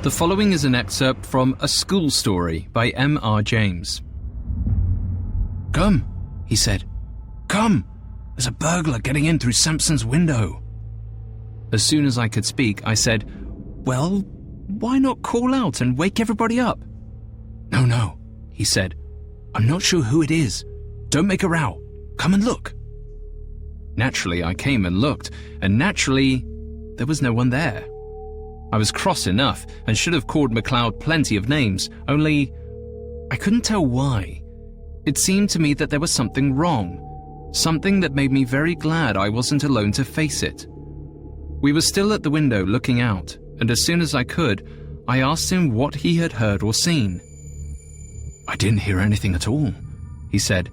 The following is an excerpt from A School Story by M.R James. "Come," he said. "Come! There's a burglar getting in through Sampson's window." As soon as I could speak, I said, "Well, why not call out and wake everybody up?" No, he said. "I'm not sure who it is. Don't make a row. Come and look." Naturally, I came and looked, and naturally, there was no one there. I was cross enough and should have called MacLeod plenty of names, only I couldn't tell why. It seemed to me that there was something wrong, something that made me very glad I wasn't alone to face it. We were still at the window looking out, and as soon as I could, I asked him what he had heard or seen. "I didn't hear anything at all," he said.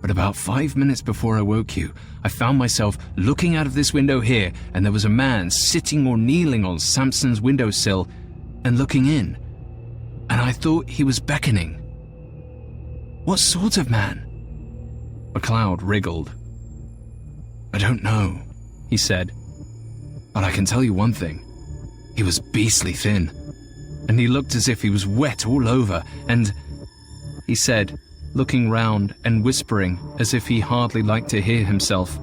"But about 5 minutes before I woke you, I found myself looking out of this window here, and there was a man sitting or kneeling on Sampson's windowsill and looking in. And I thought he was beckoning." "What sort of man?" MacLeod wriggled. "I don't know," he said. "But I can tell you one thing. He was beastly thin, and he looked as if he was wet all over, and," he said, looking round and whispering as if he hardly liked to hear himself,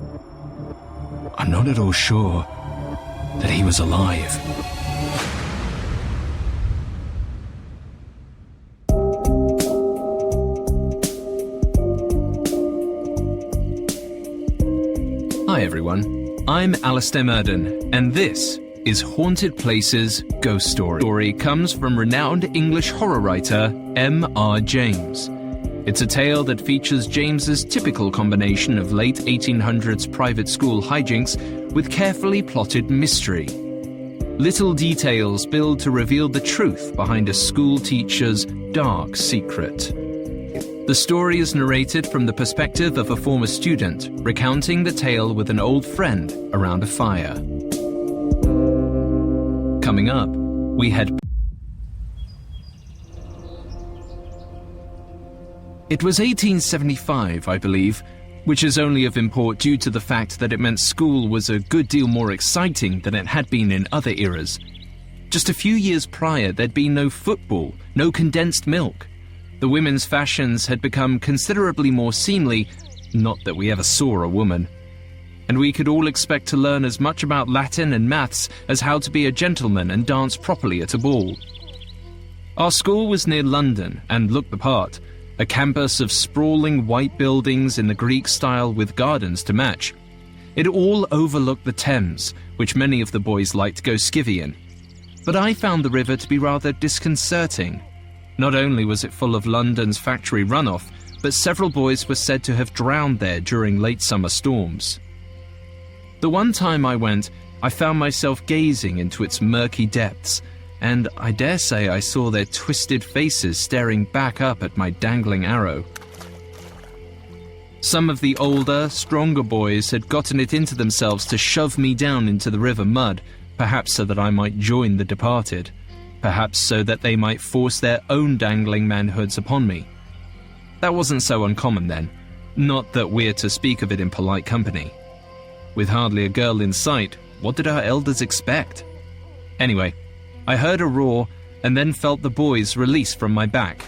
"I'm not at all sure that he was alive." Hi everyone, I'm Alistair Murden, and this is Haunted Places Ghost Story. The story comes from renowned English horror writer M.R James. It's a tale that features James's typical combination of late 1800s private school hijinks with carefully plotted mystery. Little details build to reveal the truth behind a school teacher's dark secret. The story is narrated from the perspective of a former student, recounting the tale with an old friend around a fire. Coming up, we head. It was 1875, I believe, which is only of import due to the fact that it meant school was a good deal more exciting than it had been in other eras. Just a few years prior, there'd been no football, no condensed milk. The women's fashions had become considerably more seemly, not that we ever saw a woman. And we could all expect to learn as much about Latin and maths as how to be a gentleman and dance properly at a ball. Our school was near London and looked the part. A campus of sprawling white buildings in the Greek style with gardens to match. It all overlooked the Thames, which many of the boys liked to go skivvy in. But I found the river to be rather disconcerting. Not only was it full of London's factory runoff, but several boys were said to have drowned there during late summer storms. The one time I went, I found myself gazing into its murky depths, and I dare say I saw their twisted faces staring back up at my dangling arrow. Some of the older, stronger boys had gotten it into themselves to shove me down into the river mud, perhaps so that I might join the departed, perhaps so that they might force their own dangling manhoods upon me. That wasn't so uncommon then, not that we're to speak of it in polite company. With hardly a girl in sight, what did our elders expect? Anyway, I heard a roar and then felt the boys release from my back.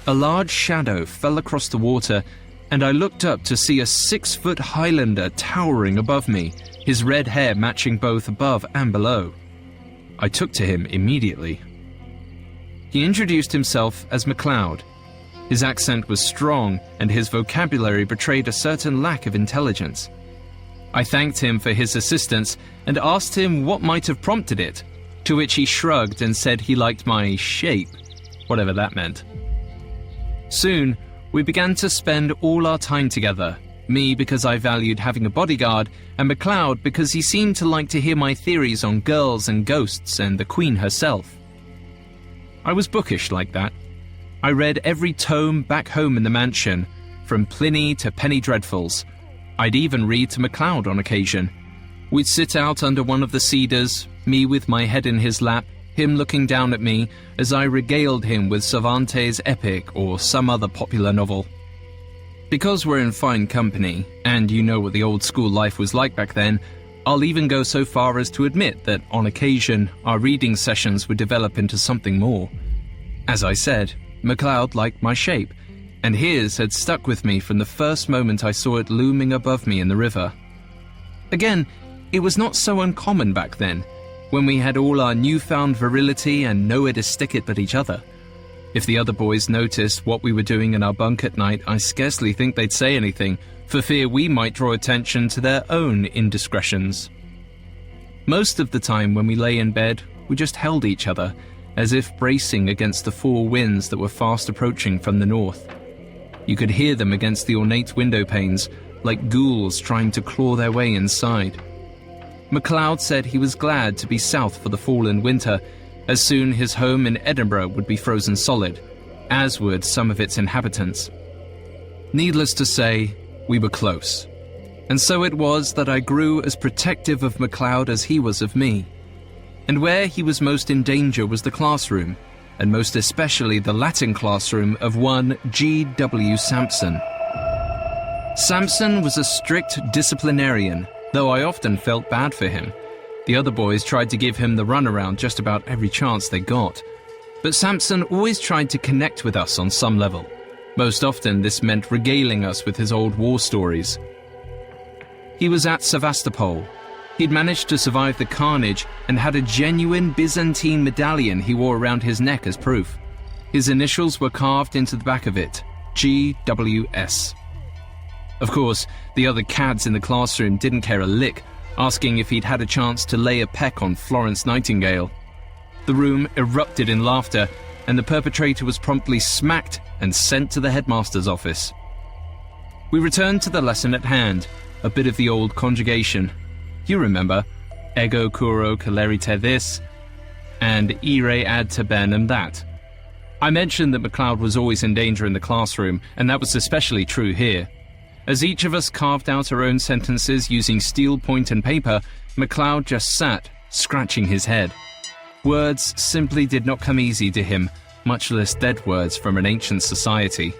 A large shadow fell across the water, and I looked up to see a 6-foot Highlander towering above me, his red hair matching both above and below. I took to him immediately. He introduced himself as MacLeod. His accent was strong, and his vocabulary betrayed a certain lack of intelligence. I thanked him for his assistance and asked him what might have prompted it, to which he shrugged and said he liked my shape, whatever that meant. Soon, we began to spend all our time together, me because I valued having a bodyguard, and MacLeod because he seemed to like to hear my theories on girls and ghosts and the Queen herself. I was bookish like that. I read every tome back home in the mansion, from Pliny to Penny Dreadfuls. I'd even read to MacLeod on occasion. We'd sit out under one of the cedars, me with my head in his lap, him looking down at me as I regaled him with Cervantes' epic or some other popular novel. Because we're in fine company, and you know what the old school life was like back then, I'll even go so far as to admit that on occasion our reading sessions would develop into something more. As I said, MacLeod liked my shape, and his had stuck with me from the first moment I saw it looming above me in the river. Again, it was not so uncommon back then, when we had all our newfound virility and nowhere to stick it but each other. If the other boys noticed what we were doing in our bunk at night, I scarcely think they'd say anything, for fear we might draw attention to their own indiscretions. Most of the time when we lay in bed, we just held each other, as if bracing against the four winds that were fast approaching from the north. You could hear them against the ornate window panes, like ghouls trying to claw their way inside. MacLeod said he was glad to be south for the fall and winter, as soon his home in Edinburgh would be frozen solid, as would some of its inhabitants. Needless to say, we were close. And so it was that I grew as protective of MacLeod as he was of me. And where he was most in danger was the classroom, and most especially the Latin classroom of one G.W. Sampson. Sampson was a strict disciplinarian, though I often felt bad for him. The other boys tried to give him the runaround just about every chance they got. But Sampson always tried to connect with us on some level. Most often this meant regaling us with his old war stories. He was at Sevastopol. He'd managed to survive the carnage and had a genuine Byzantine medallion he wore around his neck as proof. His initials were carved into the back of it, GWS. Of course, the other cads in the classroom didn't care a lick, asking if he'd had a chance to lay a peck on Florence Nightingale. The room erupted in laughter, and the perpetrator was promptly smacked and sent to the headmaster's office. We returned to the lesson at hand, a bit of the old conjugation. You remember, ego curo celerite this, and ire ad tabernum that. I mentioned that MacLeod was always in danger in the classroom, and that was especially true here. As each of us carved out our own sentences using steel point and paper, MacLeod just sat, scratching his head. Words simply did not come easy to him, much less dead words from an ancient society.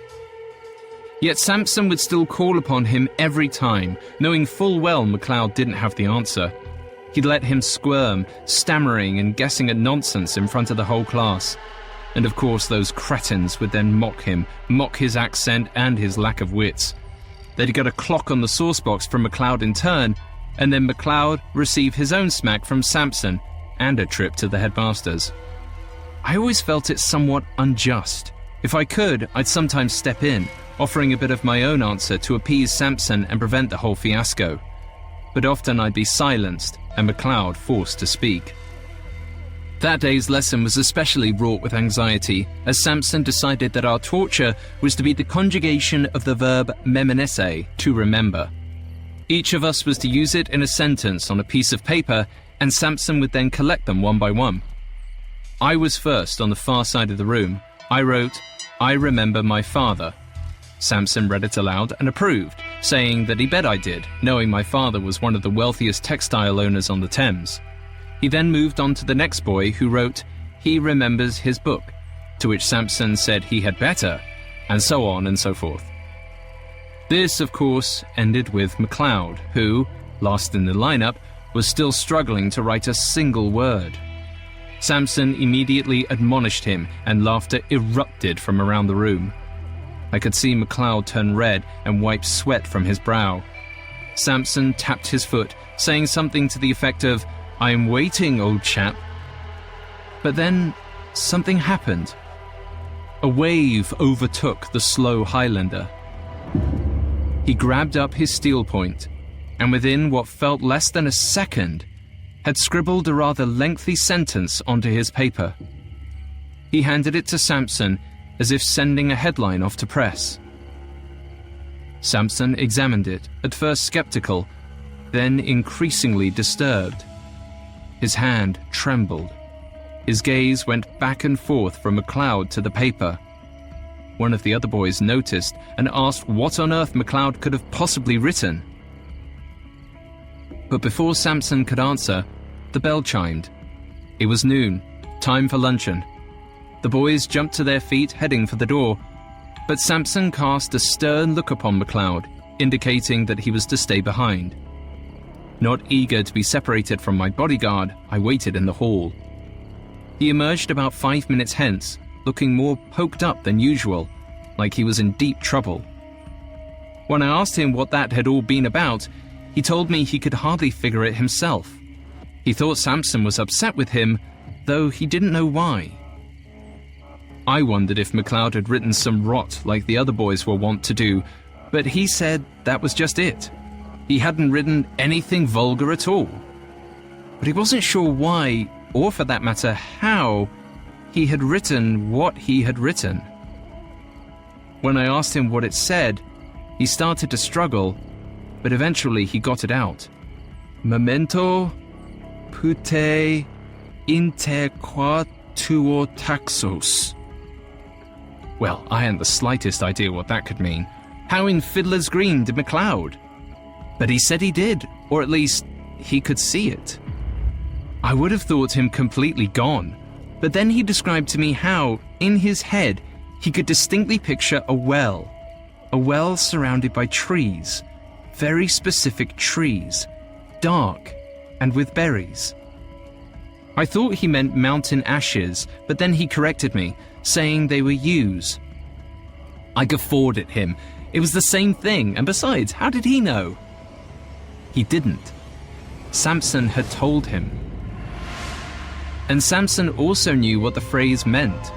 Yet Sampson would still call upon him every time, knowing full well MacLeod didn't have the answer. He'd let him squirm, stammering and guessing at nonsense in front of the whole class. And of course those cretins would then mock him, mock his accent and his lack of wits. They'd get a clock on the saucebox from MacLeod in turn, and then MacLeod receive his own smack from Sampson, and a trip to the headmaster's. I always felt it somewhat unjust. If I could, I'd sometimes step in, offering a bit of my own answer to appease Sampson and prevent the whole fiasco. But often I'd be silenced, and MacLeod forced to speak. That day's lesson was especially wrought with anxiety, as Sampson decided that our torture was to be the conjugation of the verb memenese, to remember. Each of us was to use it in a sentence on a piece of paper, and Sampson would then collect them one by one. I was first on the far side of the room. I wrote, "I remember my father." Sampson read it aloud and approved, saying that he bet I did, knowing my father was one of the wealthiest textile owners on the Thames. He then moved on to the next boy, who wrote, "He remembers his book," to which Sampson said he had better, and so on and so forth. This, of course, ended with MacLeod, who, last in the lineup, was still struggling to write a single word. Sampson immediately admonished him, and laughter erupted from around the room. I could see MacLeod turn red and wipe sweat from his brow. Sampson tapped his foot, saying something to the effect of, "I'm waiting, old chap." But then something happened. A wave overtook the slow Highlander. He grabbed up his steel point, and within what felt less than a second, had scribbled a rather lengthy sentence onto his paper. He handed it to Sampson, as if sending a headline off to press. Sampson examined it, at first skeptical, then increasingly disturbed. His hand trembled. His gaze went back and forth from MacLeod to the paper. One of the other boys noticed and asked what on earth MacLeod could have possibly written. But before Sampson could answer, the bell chimed. It was noon, time for luncheon. The boys jumped to their feet, heading for the door, but Sampson cast a stern look upon MacLeod, indicating that he was to stay behind. Not eager to be separated from my bodyguard, I waited in the hall. He emerged about 5 minutes hence, looking more poked up than usual, like he was in deep trouble. When I asked him what that had all been about, he told me he could hardly figure it himself. He thought Samson was upset with him, though he didn't know why. I wondered if MacLeod had written some rot like the other boys were wont to do, but he said that was just it. He hadn't written anything vulgar at all. But he wasn't sure why, or for that matter how, he had written what he had written. When I asked him what it said, he started to struggle, but eventually he got it out. Memento pute interquatuo taxos. Well, I hadn't the slightest idea what that could mean. How in Fiddler's Green did MacLeod? But he said he did, or at least he could see it. I would have thought him completely gone, but then he described to me how, in his head, he could distinctly picture a well surrounded by trees, very specific trees, dark and with berries. I thought he meant mountain ashes, but then he corrected me, saying they were yews. I guffawed at him. It was the same thing, and besides, how did he know? He didn't. Samson had told him. And Samson also knew what the phrase meant.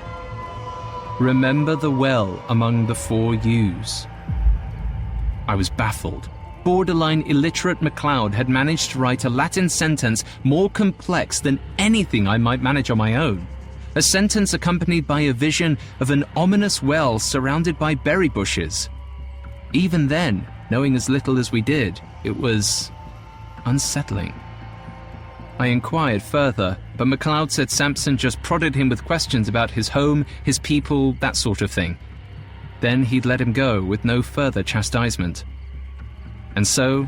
Remember the well among the 4 yews. I was baffled. Borderline illiterate MacLeod had managed to write a Latin sentence more complex than anything I might manage on my own. A sentence accompanied by a vision of an ominous well surrounded by berry bushes. Even then, knowing as little as we did, it was unsettling. I inquired further, but MacLeod said Samson just prodded him with questions about his home, his people, that sort of thing. Then he'd let him go with no further chastisement. And so,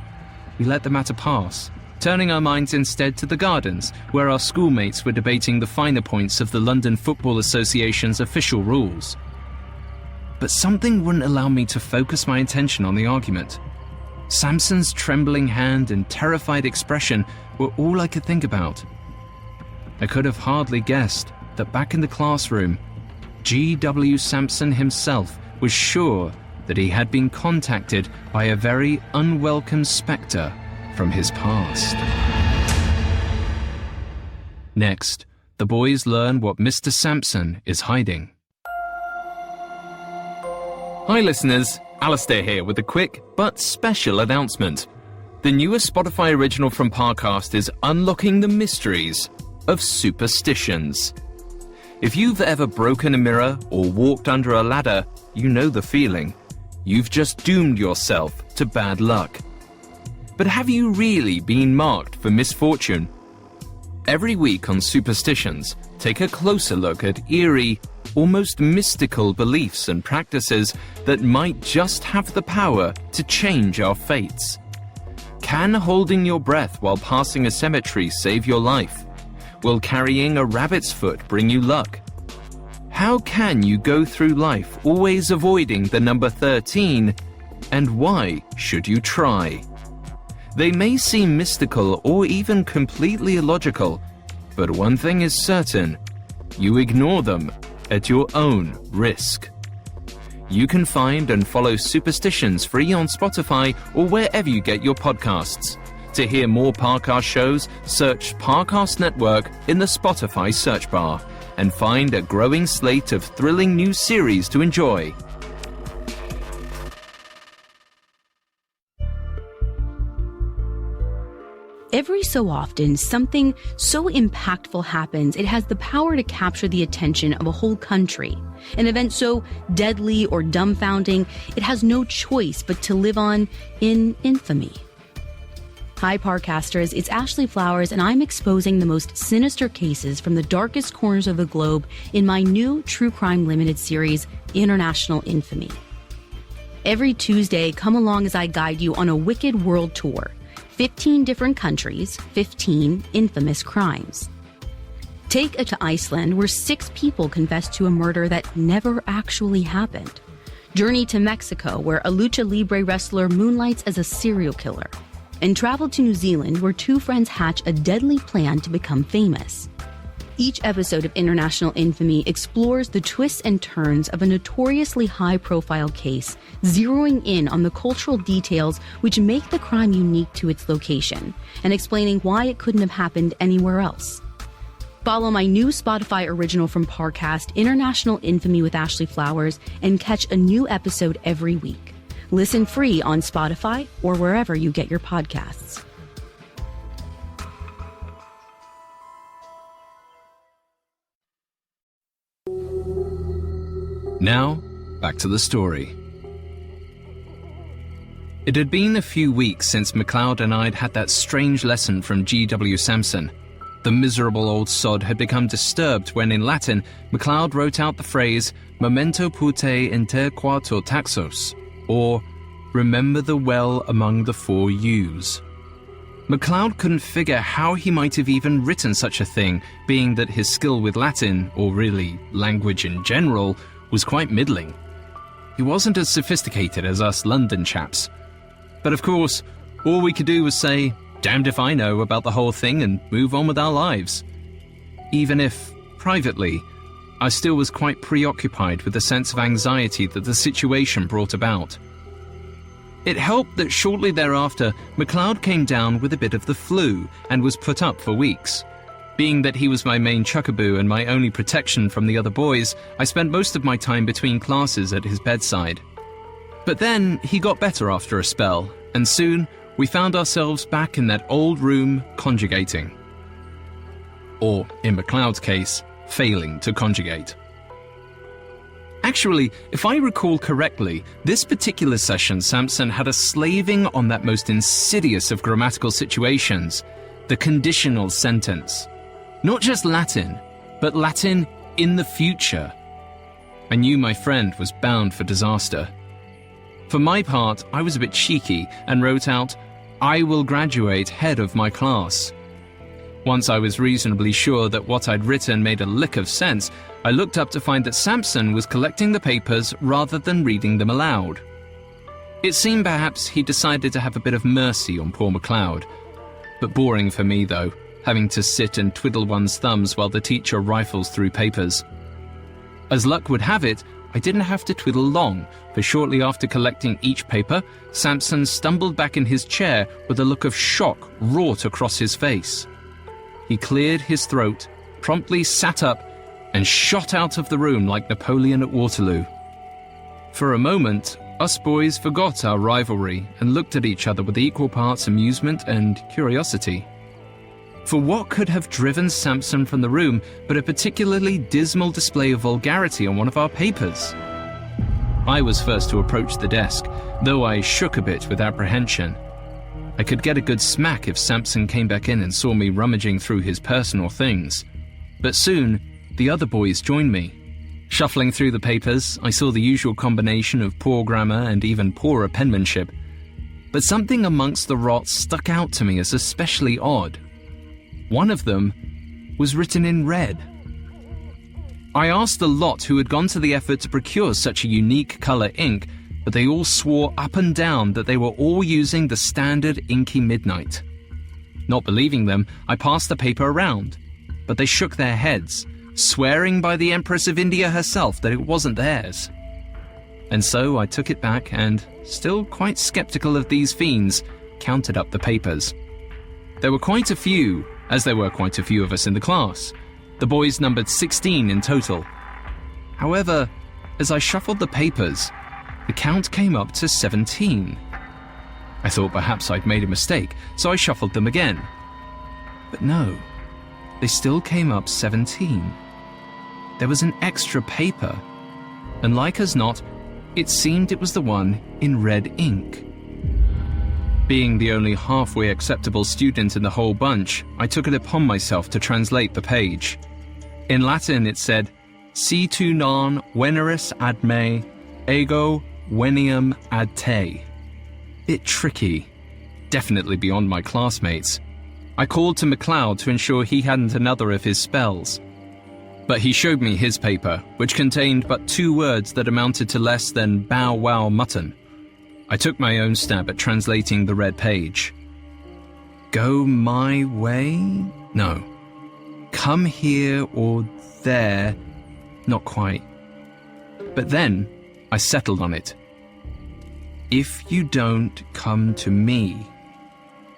we let the matter pass, turning our minds instead to the gardens, where our schoolmates were debating the finer points of the London Football Association's official rules. But something wouldn't allow me to focus my attention on the argument. Samson's trembling hand and terrified expression were all I could think about. I could have hardly guessed that back in the classroom, G.W. Samson himself was sure that he had been contacted by a very unwelcome spectre from his past. Next, the boys learn what Mr. Samson is hiding. Hi listeners, Alistair here with a quick but special announcement. The newest Spotify original from Parcast is unlocking the mysteries of superstitions. If you've ever broken a mirror or walked under a ladder, you know the feeling. You've just doomed yourself to bad luck. But have you really been marked for misfortune? Every week on Superstitions, take a closer look at eerie, almost mystical beliefs and practices that might just have the power to change our fates. Can holding your breath while passing a cemetery save your life? Will carrying a rabbit's foot bring you luck? How can you go through life always avoiding the number 13? And why should you try? They may seem mystical or even completely illogical, but one thing is certain: you ignore them at your own risk. You can find and follow Superstitions free on Spotify or wherever you get your podcasts. To hear more Parcast shows, search Parcast Network in the Spotify search bar and find a growing slate of thrilling new series to enjoy. Every so often, something so impactful happens, it has the power to capture the attention of a whole country. An event so deadly or dumbfounding, it has no choice but to live on in infamy. Hi, Parcasters, it's Ashley Flowers, and I'm exposing the most sinister cases from the darkest corners of the globe in my new True Crime Limited series, International Infamy. Every Tuesday, come along as I guide you on a wicked world tour. 15 different countries, 15 infamous crimes. Take it to Iceland, where 6 people confessed to a murder that never actually happened. Journey to Mexico, where a lucha libre wrestler moonlights as a serial killer. and travel to New Zealand where two friends hatch a deadly plan to become famous. Each episode of International Infamy explores the twists and turns of a notoriously high-profile case, zeroing in on the cultural details which make the crime unique to its location, and explaining why it couldn't have happened anywhere else. Follow my new Spotify original from Parcast, International Infamy with Ashley Flowers, and catch a new episode every week. Listen free on Spotify or wherever you get your podcasts. Now, back to the story. It had been a few weeks since MacLeod and I'd had that strange lesson from G.W. Sampson. The miserable old sod had become disturbed when, in Latin, MacLeod wrote out the phrase "memento pute inter quator taxos," or "remember the well among the four ewes." MacLeod couldn't figure how he might have even written such a thing, being that his skill with Latin, or really language in general, was quite middling. He wasn't as sophisticated as us London chaps. But of course, all we could do was say, "Damned if I know" about the whole thing and move on with our lives. Even if, privately, I still was quite preoccupied with the sense of anxiety that the situation brought about. It helped that shortly thereafter, MacLeod came down with a bit of the flu and was put up for weeks. Being that he was my main chuckaboo and my only protection from the other boys, I spent most of my time between classes at his bedside. But then he got better after a spell, and soon we found ourselves back in that old room conjugating. Or, in MacLeod's case, failing to conjugate. Actually, if I recall correctly, this particular session Sampson had us slaving on that most insidious of grammatical situations, the conditional sentence. Not just Latin, but Latin in the future. I knew my friend was bound for disaster. For my part, I was a bit cheeky and wrote out, "I will graduate head of my class." Once I was reasonably sure that what I'd written made a lick of sense, I looked up to find that Sampson was collecting the papers rather than reading them aloud. It seemed perhaps he decided to have a bit of mercy on poor MacLeod. But boring for me, though, having to sit and twiddle one's thumbs while the teacher rifles through papers. As luck would have it, I didn't have to twiddle long, for shortly after collecting each paper, Sampson stumbled back in his chair with a look of shock wrought across his face. He cleared his throat, promptly sat up, and shot out of the room like Napoleon at Waterloo. For a moment, us boys forgot our rivalry and looked at each other with equal parts amusement and curiosity. For what could have driven Sampson from the room but a particularly dismal display of vulgarity on one of our papers? I was first to approach the desk, though I shook a bit with apprehension. I could get a good smack if Sampson came back in and saw me rummaging through his personal things. But soon, the other boys joined me. Shuffling through the papers, I saw the usual combination of poor grammar and even poorer penmanship. But something amongst the rot stuck out to me as especially odd. One of them was written in red. I asked the lot who had gone to the effort to procure such a unique colour ink, but they all swore up and down that they were all using the standard inky midnight. Not believing them, I passed the paper around, but they shook their heads, swearing by the Empress of India herself that it wasn't theirs. And so I took it back and, still quite sceptical of these fiends, counted up the papers. There were quite a few, as there were quite a few of us in the class. The boys numbered 16 in total. However, as I shuffled the papers, the count came up to 17. I thought perhaps I'd made a mistake, so I shuffled them again. But no, they still came up 17. There was an extra paper, and like as not, it seemed it was the one in red ink. Being the only halfway acceptable student in the whole bunch, I took it upon myself to translate the page. In Latin it said, "Si tu non veneris ad me, ego veniam ad te." Bit tricky. Definitely beyond my classmates. I called to MacLeod to ensure he hadn't another of his spells. But he showed me his paper, which contained but 2 words that amounted to less than bow wow mutton. I took my own stab at translating the red page. Go my way? No. Come here or there? Not quite. But then I settled on it. If you don't come to me,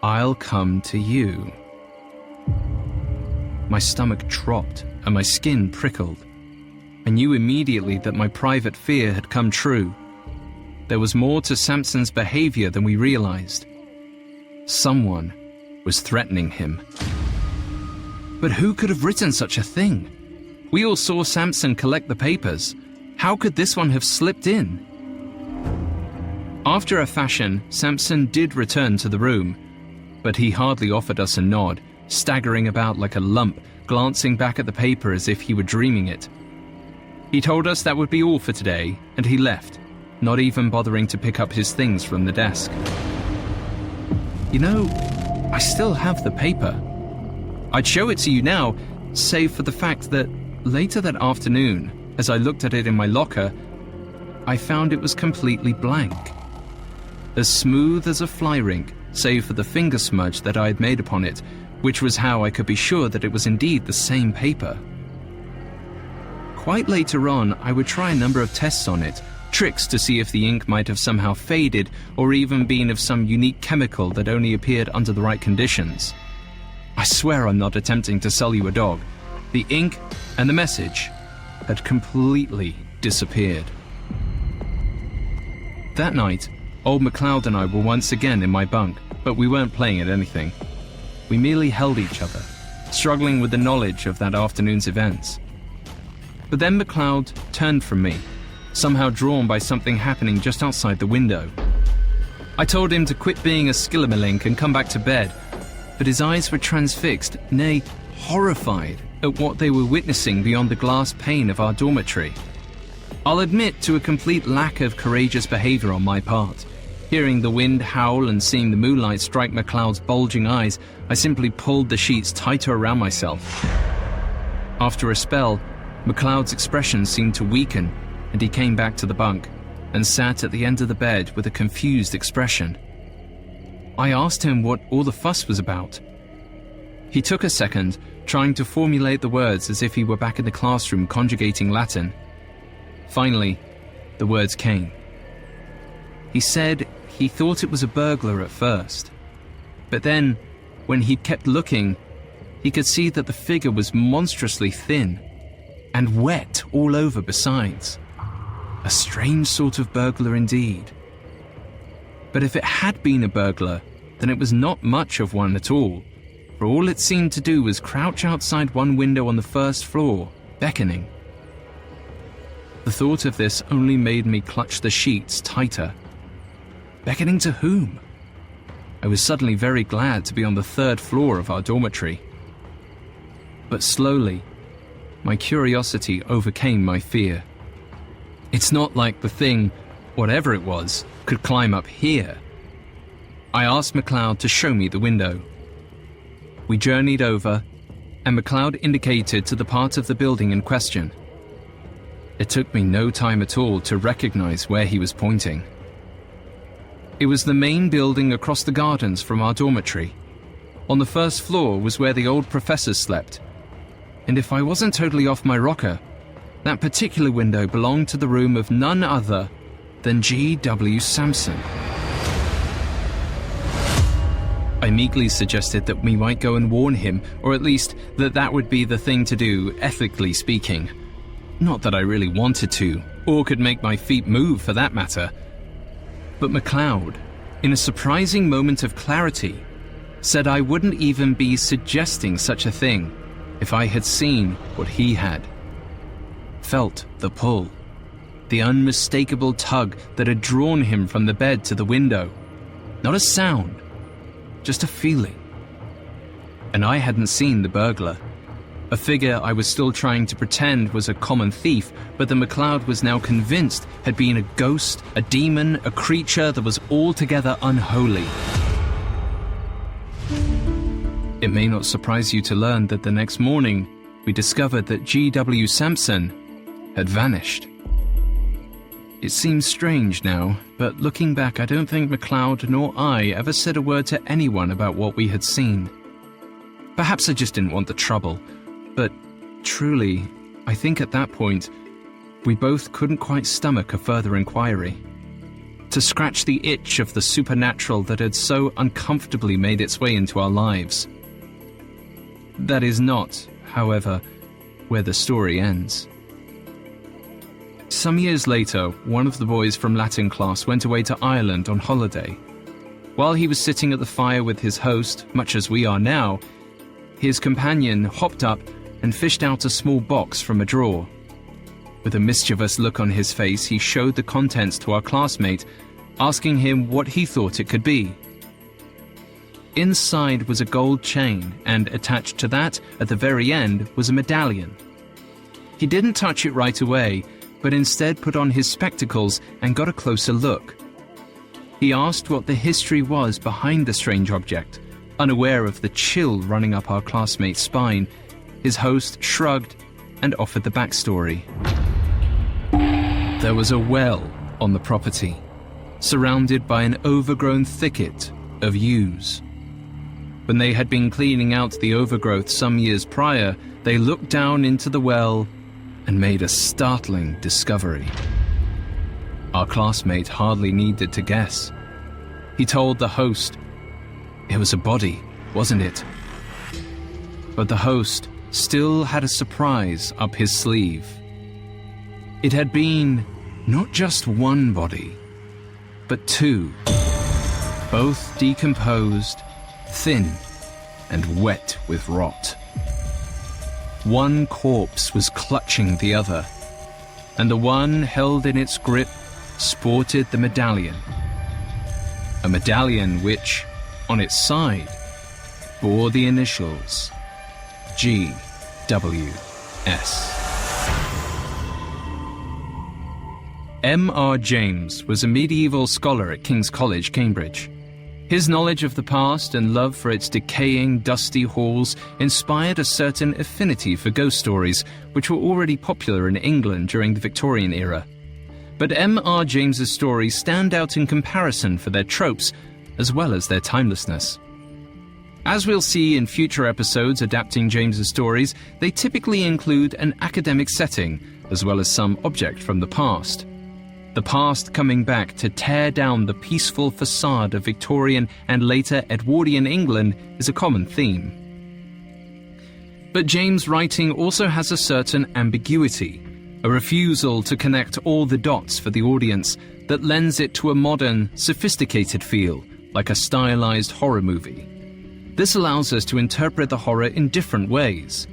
I'll come to you. My stomach dropped and my skin prickled. I knew immediately that my private fear had come true. There was more to Samson's behavior than we realized. Someone was threatening him. But who could have written such a thing? We all saw Samson collect the papers. How could this one have slipped in? After a fashion, Samson did return to the room, but he hardly offered us a nod, staggering about like a lump, glancing back at the paper as if he were dreaming it. He told us that would be all for today, and he left, not even bothering to pick up his things from the desk. You know, I still have the paper. I'd show it to you now, save for the fact that later that afternoon, as I looked at it in my locker, I found it was completely blank. As smooth as a fly rink, save for the finger smudge that I had made upon it, which was how I could be sure that it was indeed the same paper. Quite later on, I would try a number of tests on it, tricks to see if the ink might have somehow faded or even been of some unique chemical that only appeared under the right conditions. I swear I'm not attempting to sell you a dog. The ink and the message had completely disappeared. That night, old MacLeod and I were once again in my bunk, but we weren't playing at anything. We merely held each other, struggling with the knowledge of that afternoon's events. But then MacLeod turned from me, somehow drawn by something happening just outside the window. I told him to quit being a skillimalink and come back to bed, but his eyes were transfixed, nay, horrified at what they were witnessing beyond the glass pane of our dormitory. I'll admit to a complete lack of courageous behavior on my part. Hearing the wind howl and seeing the moonlight strike MacLeod's bulging eyes, I simply pulled the sheets tighter around myself. After a spell, MacLeod's expression seemed to weaken, and he came back to the bunk and sat at the end of the bed with a confused expression. I asked him what all the fuss was about. He took a second, trying to formulate the words as if he were back in the classroom conjugating Latin. Finally, the words came. He said he thought it was a burglar at first, but then, when he kept looking, he could see that the figure was monstrously thin, and wet all over besides. A strange sort of burglar indeed. But if it had been a burglar, then it was not much of one at all, for all it seemed to do was crouch outside one window on the first floor, beckoning. The thought of this only made me clutch the sheets tighter. Beckoning to whom? I was suddenly very glad to be on the third floor of our dormitory. But slowly, my curiosity overcame my fear. It's not like the thing, whatever it was, could climb up here. I asked MacLeod to show me the window. We journeyed over, and MacLeod indicated to the part of the building in question. It took me no time at all to recognize where he was pointing. It was the main building across the gardens from our dormitory. On the first floor was where the old professors slept. And if I wasn't totally off my rocker, that particular window belonged to the room of none other than G.W. Samson. I meekly suggested that we might go and warn him, or at least that would be the thing to do, ethically speaking. Not that I really wanted to, or could make my feet move for that matter. But MacLeod, in a surprising moment of clarity, said I wouldn't even be suggesting such a thing if I had seen what he had. Felt the pull, the unmistakable tug that had drawn him from the bed to the window. Not a sound, just a feeling. And I hadn't seen the burglar. A figure I was still trying to pretend was a common thief, but that MacLeod was now convinced had been a ghost, a demon, a creature that was altogether unholy. It may not surprise you to learn that the next morning we discovered that G.W. Samson had vanished. It seems strange now, but looking back, I don't think MacLeod nor I ever said a word to anyone about what we had seen. Perhaps I just didn't want the trouble, but truly, I think at that point, we both couldn't quite stomach a further inquiry. To scratch the itch of the supernatural that had so uncomfortably made its way into our lives. That is not, however, where the story ends. Some years later, one of the boys from Latin class went away to Ireland on holiday. While he was sitting at the fire with his host, much as we are now, his companion hopped up and fished out a small box from a drawer. With a mischievous look on his face, he showed the contents to our classmate, asking him what he thought it could be. Inside was a gold chain, and attached to that, at the very end, was a medallion. He didn't touch it right away, but instead put on his spectacles and got a closer look. He asked what the history was behind the strange object. Unaware of the chill running up our classmate's spine, his host shrugged and offered the backstory. There was a well on the property, surrounded by an overgrown thicket of yews. When they had been cleaning out the overgrowth some years prior, they looked down into the well and made a startling discovery. Our classmate hardly needed to guess. He told the host, "It was a body, wasn't it?" But the host still had a surprise up his sleeve. It had been not just one body, but two, both decomposed, thin, and wet with rot. One corpse was clutching the other, and the one held in its grip sported the medallion. A medallion which, on its side, bore the initials GWS. M.R James was a medieval scholar at King's College, Cambridge. His knowledge of the past and love for its decaying, dusty halls inspired a certain affinity for ghost stories, which were already popular in England during the Victorian era. But M.R. James's stories stand out in comparison for their tropes, as well as their timelessness. As we'll see in future episodes adapting James's stories, they typically include an academic setting, as well as some object from the past. The past coming back to tear down the peaceful facade of Victorian and later Edwardian England is a common theme. But James' writing also has a certain ambiguity, a refusal to connect all the dots for the audience that lends it to a modern, sophisticated feel, like a stylized horror movie. This allows us to interpret the horror in different ways.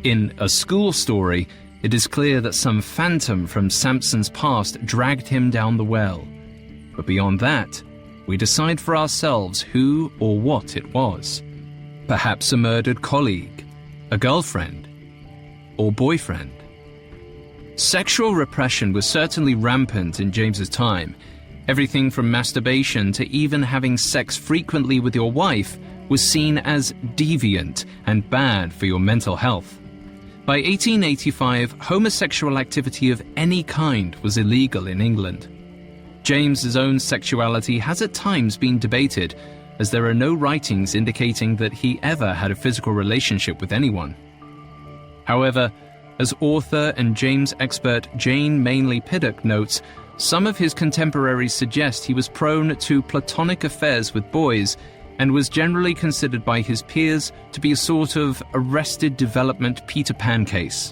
In A School Story, it is clear that some phantom from Samson's past dragged him down the well. But beyond that, we decide for ourselves who or what it was. Perhaps a murdered colleague, a girlfriend, or boyfriend. Sexual repression was certainly rampant in James's time. Everything from masturbation to even having sex frequently with your wife was seen as deviant and bad for your mental health. By 1885, homosexual activity of any kind was illegal in England. James's own sexuality has at times been debated, as there are no writings indicating that he ever had a physical relationship with anyone. However, as author and James expert Jane Manley-Piddock notes, some of his contemporaries suggest he was prone to platonic affairs with boys and was generally considered by his peers to be a sort of arrested development Peter Pan case.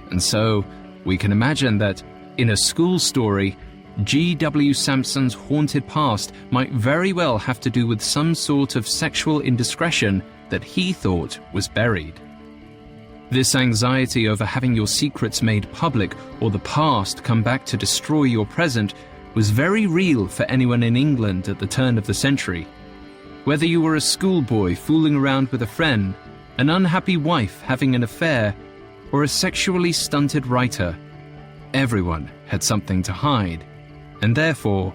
And so, we can imagine that, in A School Story, G.W. Sampson's haunted past might very well have to do with some sort of sexual indiscretion that he thought was buried. This anxiety over having your secrets made public or the past come back to destroy your present was very real for anyone in England at the turn of the century. Whether you were a schoolboy fooling around with a friend, an unhappy wife having an affair, or a sexually stunted writer, everyone had something to hide, and therefore,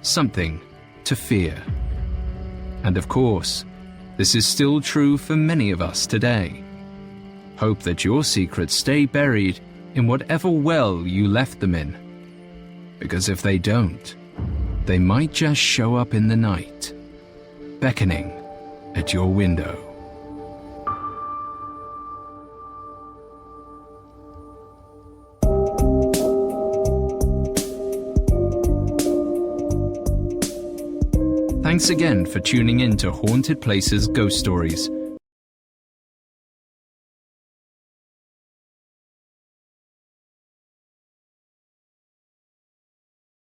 something to fear. And of course, this is still true for many of us today. Hope that your secrets stay buried in whatever well you left them in. Because if they don't, they might just show up in the night, beckoning at your window. Thanks again for tuning in to Haunted Places Ghost Stories.